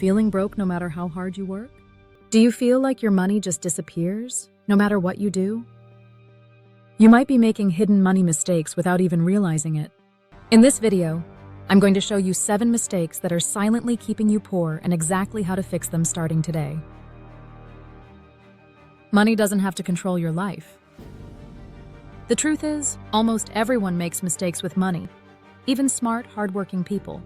Feeling broke no matter how hard you work? Do you feel like your money just disappears, no matter what you do? You might be making hidden money mistakes without even realizing it. In this video, I'm going to show you 7 mistakes that are silently keeping you poor and exactly how to fix them starting today. Money doesn't have to control your life. The truth is, almost everyone makes mistakes with money, even smart, hardworking people.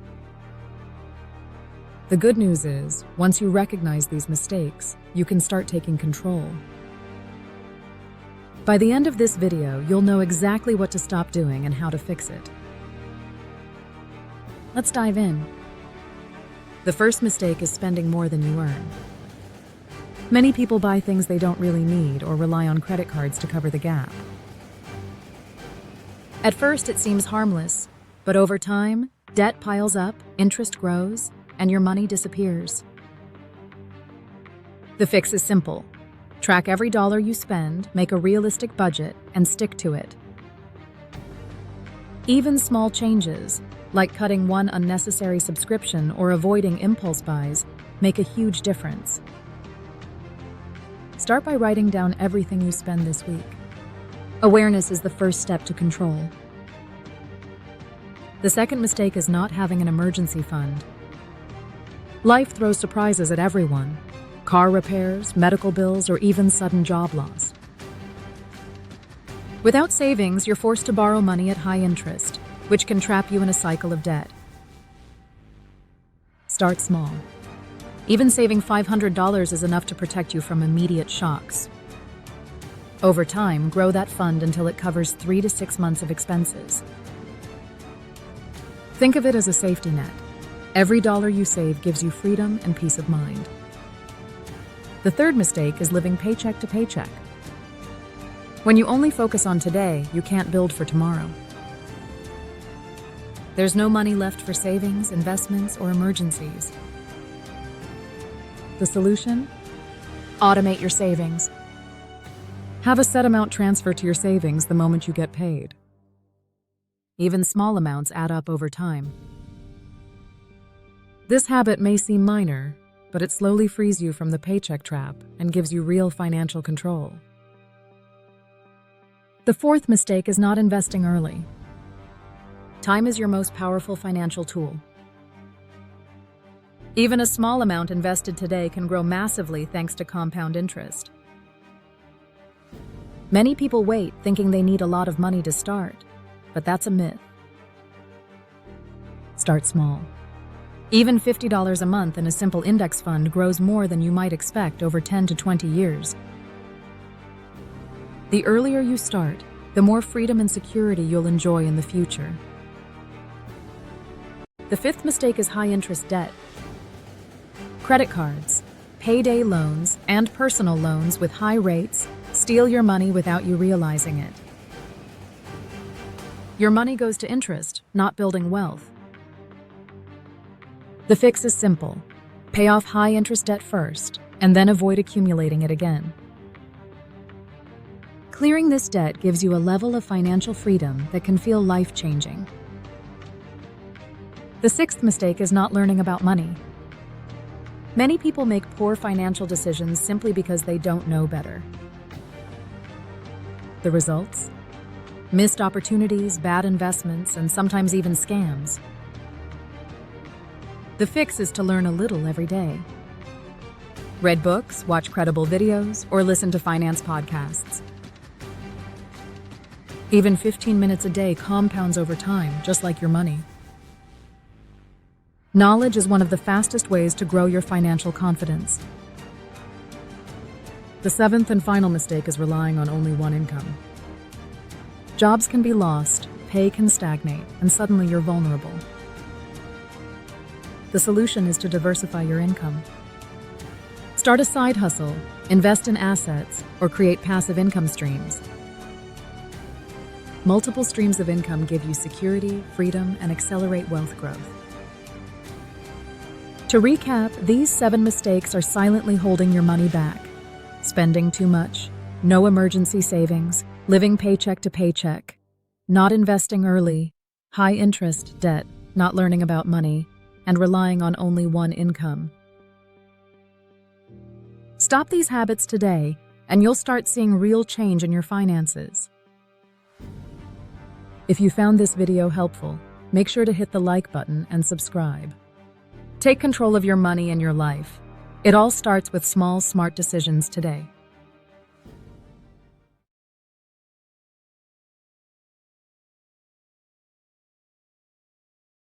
The good news is, once you recognize these mistakes, you can start taking control. By the end of this video, you'll know exactly what to stop doing and how to fix it. Let's dive in. The first mistake is spending more than you earn. Many people buy things they don't really need or rely on credit cards to cover the gap. At first, it seems harmless, but over time, debt piles up, interest grows, and your money disappears. The fix is simple. Track every dollar you spend, make a realistic budget, and stick to it. Even small changes, like cutting one unnecessary subscription or avoiding impulse buys, make a huge difference. Start by writing down everything you spend this week. Awareness is the first step to control. The second mistake is not having an emergency fund. Life throws surprises at everyone: car repairs, medical bills, or even sudden job loss. Without savings, you're forced to borrow money at high interest, which can trap you in a cycle of debt. Start small. Even saving $500 is enough to protect you from immediate shocks. Over time, grow that fund until it covers 3 to 6 months of expenses. Think of it as a safety net. Every dollar you save gives you freedom and peace of mind. The third mistake is living paycheck to paycheck. When you only focus on today, you can't build for tomorrow. There's no money left for savings, investments, or emergencies. The solution? Automate your savings. Have a set amount transfer to your savings the moment you get paid. Even small amounts add up over time. This habit may seem minor, but it slowly frees you from the paycheck trap and gives you real financial control. The fourth mistake is not investing early. Time is your most powerful financial tool. Even a small amount invested today can grow massively thanks to compound interest. Many people wait thinking they need a lot of money to start, but that's a myth. Start small. Even $50 a month in a simple index fund grows more than you might expect over 10 to 20 years. The earlier you start, the more freedom and security you'll enjoy in the future. The fifth mistake is high-interest debt. Credit cards, payday loans, and personal loans with high rates steal your money without you realizing it. Your money goes to interest, not building wealth. The fix is simple. Pay off high-interest debt first, and then avoid accumulating it again. Clearing this debt gives you a level of financial freedom that can feel life-changing. The sixth mistake is not learning about money. Many people make poor financial decisions simply because they don't know better. The results? Missed opportunities, bad investments, and sometimes even scams. The fix is to learn a little every day. Read books, watch credible videos, or listen to finance podcasts. Even 15 minutes a day compounds over time, just like your money. Knowledge is one of the fastest ways to grow your financial confidence. The seventh and final mistake is relying on only one income. Jobs can be lost, pay can stagnate, and suddenly you're vulnerable. The solution is to diversify your income. Start a side hustle, invest in assets, or create passive income streams. Multiple streams of income give you security, freedom, and accelerate wealth growth. To recap, these 7 mistakes are silently holding your money back. Spending too much, no emergency savings, living paycheck to paycheck, not investing early, high interest debt, not learning about money, and relying on only one income. Stop these habits today, and you'll start seeing real change in your finances. If you found this video helpful, make sure to hit the like button and subscribe. Take control of your money and your life. It all starts with small, smart decisions today.